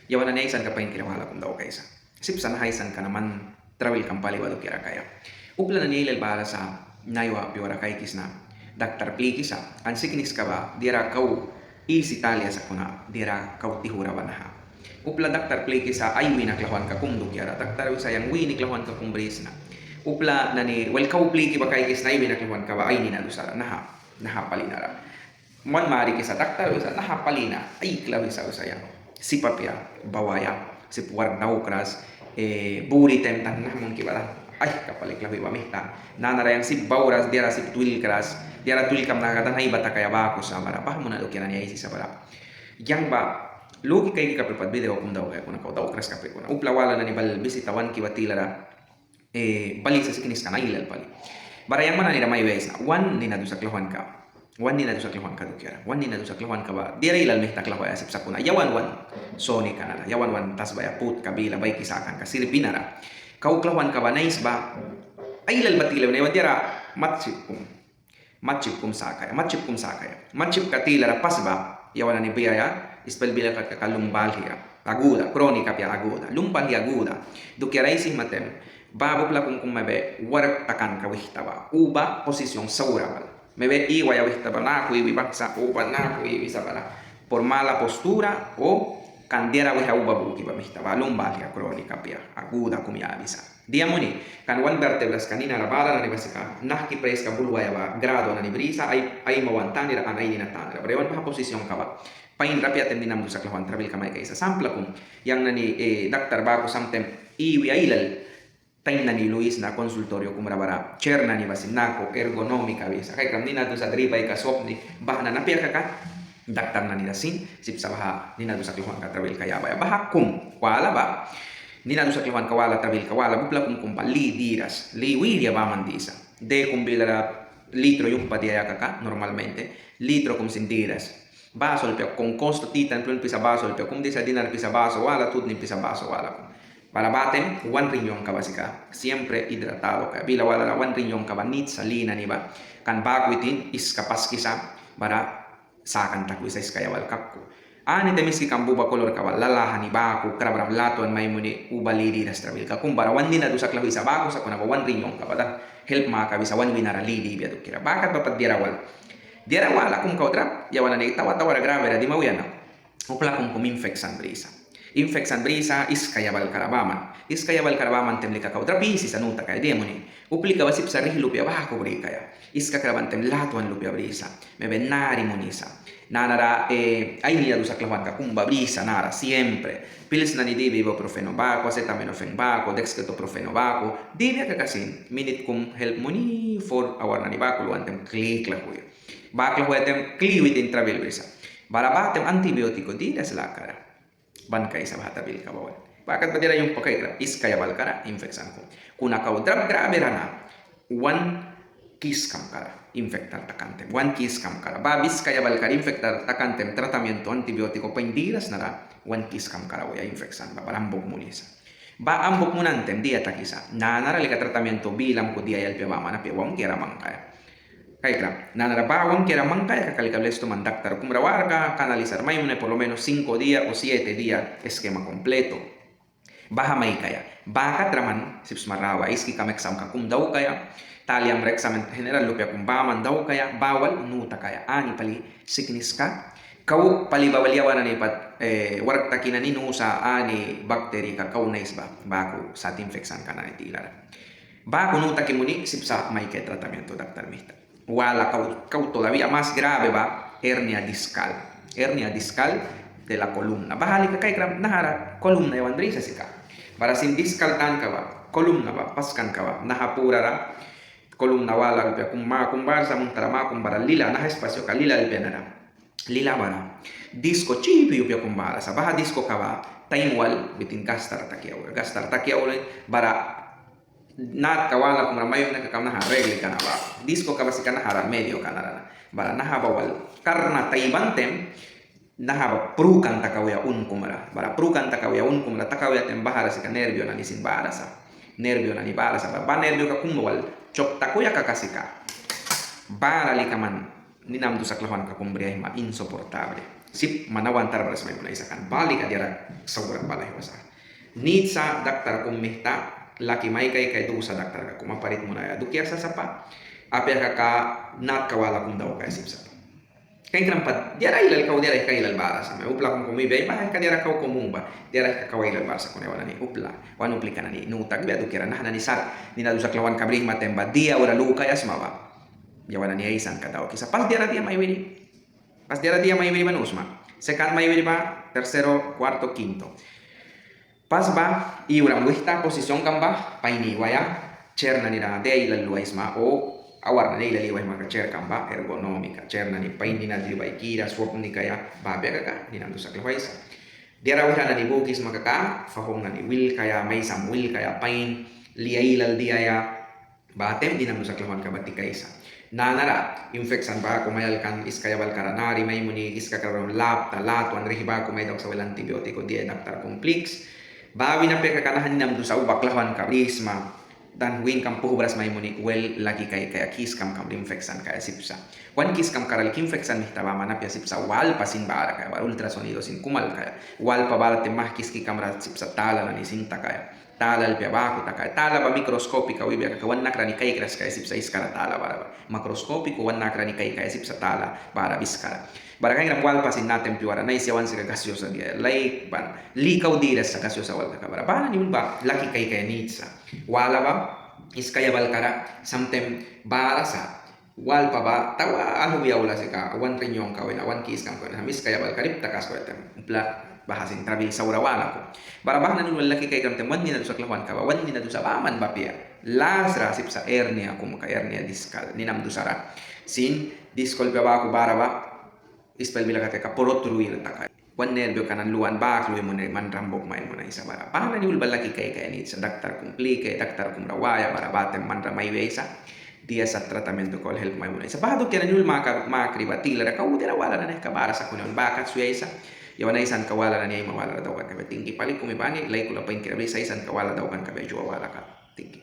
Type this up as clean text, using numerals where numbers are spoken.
Yawan na isan ka pain kinahala kung daw kaysa. Sip sana haisan ka naman travel kampali wado kira kaya. Upla na nilal para sa naiwa piwara kay kisna. Daktar pli kisa. An siknis ka ba dira kau is Italia sa kuna dira kau tihura banaha. Upla daktar pli kisa ay winaklawan ka kung dukyara. Daktar sayang winiklawan ka kung brisna. Upla na ni well kau pli ki ba kay kisna ay winaklawan ka ba ay ninadusara naha palinara. Mon mari kisa daktar usa naha palina ay klawi sa usayang. Sipapya bawaya sipuar naukras buri temtan nah mun kibala ay kapalik labi pamihta nanara yang sip bauras diara sip tuil keras diara tuil kam nakatan hai bata kaya baku samara pah mun ado kirani ai sabara yang ba logi kai ka prepat video kum daw kaya kuna kau daw kras kape kuna upla wala na ni bal bisitawan kiwatilara bali sa sikinis kana ilal pali bara yang mana ni ramai weis na wan ni nadu saklawan ka wan ni nadu saklawan ka dukyara wan ni nadu saklawan ka ba diara ilal mihta klawa ya sip sakuna yawan wan Sony kanara yawan wan tas baya put kabila bay kisakan ka sirpinara kau klawan ka ba nais ba ay ilal batilaw na yawan diara matchip kum sakaya matchip katilara pas ba yawan ni biaya ispel bila ka kalumbal hiya aguda kronika pia aguda lumbal hiya aguda dukyara isi matem babo pla kum mabe war takan ka wihtaba uba posisyon saura bal mebe iwa ya wihtaba na ku iwi baksa uba na ku iwi sabala por mala postura o kandiara weha uba buki ba mihtaba lumbal ya kronika pia aguda kum ya avisa dia muni kan wan vertebras kanina la bala na basika nah ki pres ka bulwa ya ba grado na ni brisa ay mawantani ra anay ni natana pero wan pa posisyon ka ba pain rapia tem dinam dusak lawan travel kamay kaysa sampla kum yang nani daktar bago samtem iwi ailal tain na ni Luis na konsultorio kumrabara chair na ni basinako ergonomika bisa kay kam nina tu sa dribay ka sopni bahana na pia ka daktar na ni dasin sip sabaha nina tu sa kluhan ka travel kaya ba baha kum wala ba nina tu sa kluhan kawala travel kawala bupla kum kumpali diras liwiria ba mandisa de kumbilara litro yung padia ka normalmente litro kum sindiras baso pia con costo titan plun pisa baso pia kum disa dinar pisa baso wala tut ni pisa baso wala para batem, 1 riñón ka basika, siempre hidratado ka. Bila wala la 1 riñón ka ba nit salina ni ba. Kan bakwitin is kapas kisa para sakan takwi sa iskaya wal kapku. Ani demiski kan buba kolor ka ba lalahan ni baku krabram latuan may muni ubaliri rastrabil ka. Kumbara 1 din na dusak lahi sa baku sa kuna ba 1 riñón ka ba help mga ka bisa 1 winara lidi biya kira. Bakat bapat diarawal. Diarawala kung kautrap yawan na ni tawa-tawa grabe ra di mawiyana. Upla kung kuminfeksan brisa. Infeksan brisa iskayabal karabaman temlika kau trapisi sanuta kaya demoni uplika basip sa rihlu pia bako bri kaya iska karaban tem latuan lupia brisa me benari monisa nanara ay niya dusak lawan ka kumba brisa nara siempre pilis na ni dibi ibuprofeno bako acetaminophen bako dexketoprofeno bako dibi kakasin minute kum help moni for hour na ni bako luan tem klik la huya bako huya tem kliwit in travel brisa barabatem antibiotiko di deslakara ban kay sa bata bil kabawan. Bakit ba dira yung pagkaira? Is kaya balkara, infeksan ko. Kuna kau drab grabe rana, 1 kiss kam kara, infektar takantem. 1 kiss kam kara. Babis kaya balkara, infektar takantem, tratamiento antibiotiko, paindiras na ra, 1 kiss kam kara, waya infeksan, babalambok mo nisa. Ba ambok mo nantem, dia takisa. Nanarali ka tratamiento bilang ko dia yalpe mama na piwang kira mangkaya. Kaya nanarabawang kira mangkaya kakalicables to mandaktar kumrawar ka kanalizar may muna por lo menos 5 días o 7 días esquema completo baha may kaya baka traman sips marawa iski kameksam ka kum daw kaya taliam examen general lupya kum baman daw kaya bawal nuta kaya ani pali siknis ka kau pali bawaliawan ni pat warak takina ni nusa ani bakteri ka kau nais ba baku sa infeksan kana ni tilara baku nuta kimuni sipsa may kaya tratamiento daktar mihta wala kau todavía más grave va hernia discal de la columna bahali ka kay kram nahara columna yawan brisa sika para sin discal tan ka ba columna ba paskan ka ba nahapura ra columna wala lupya kumbar sa muntara kumbara lila nah espacio ka lila lupya lila bara disco chipi upya kumbara sa baha disco ka ba taimwal bitin gastar takiaw bara nat kawala kung ramayo na kakam regli ka na ba disco ka ba si ka nahara medio ka na bara nahabawal karna taibantem nahaba prukan takawya kumara bara prukan takawya kumara takawya tem bahara si ka nervio na nisin bara sa nervio na ni bara sa ba nervio ka kumwal chok takuya ka kasika bara likaman ninam du saklawan ka kumbriya ma insoportable sip manawan tarbras may muna isa kan balik adira sauran balay wasa need sa daktar kumihta laki may kay do sa daktar ka kumaparit mo na dukya sa sapa apya ka nat kawala kum daw kay sip sa kay krampat diara ilal kau diara kay ilal bara sa may upla kung kumibay ba ka diara kau kumumba diara ka kaway ilal bara sa kuno wala ni upla wan upli kana ni nutag biya dukira na ni sar ni na sa klawan kabring matemba dia ora luka yas mawa yawana ni aisan ka daw kisa pas diara dia may wini pas diara dia may wini manusma second may wini ba tercero cuarto quinto pas ba y una muestra posición kamba paini waya cerna ni na de ilal luaisma o awar na ila liway mga chair kamba ergonomika chair na ni pain na di kira swap ni kaya babe ka ni nandu sa klawais diara wira na ni bugis makaka fahong na ni will kaya may sam will kaya pain liya ilal diaya batem di nandu sa klawan ka bati kaisa nanara infection ba kumayal kan iskaya bal karanari may muni iska karon lap talat wan rihiba kumay daw sa wal antibiotiko di daktar complex bawi na peka kanahan nandu sa ubaklawan ka risma dan win kam puh beras mai muni well lagi kaya kis kam infection kaya sipsa wan kis kam karal infection nih taba mana pia sipsa wal pasin bara kaya bar ultrasonido sin kumal kaya wal pa bara temah kis ki kamera sipsa tala na ni sinta kaya tala pia baku ta kaya tala ba mikroskopika wi bia ka wan nakrani kaya kras kaya sipsa iskara tala bara makroskopiko wan nakrani kaya sipsa tala bara biskara bara kaya wal pasin natin piwara na isyawan sa gaseosa dia lai ban likaw diras sa gaseosa wal ka bara bana ni ba laki kaya nitsa wala ba iskaya balkara samtem barasa wal pa ba tawa alu biya wala sika wan rinyong kawin awan kis kam ko hamis kaya balkarip takas ko etem bla bahasin trabil saura wala ko barabah nan wala laki kay kam teman ni na sa klawan ka wan ni na sa baman bapia las rasip sa hernia kum ka hernia discal ni nam dusara sin discal ba ko baraba ispel bila ka porot ruin takay wan nervyo kanan luan bak luy mo na man rambok main mo na isa bara paano ni ulbalaki kay ni sa daktar kumplike daktar kumrawaya para batem man ramay isa dia sa tratamiento ko help may mo na isa bahado kaya ni makribatil ra ka udira wala na ka bara sa kunon bakat suya isa yawan na isan kawala na niya mawala daw kan kabe tinggi palik kumibani lay ko la pain kirabi sa isan kawala daw kan kabe juwa wala ka tinggi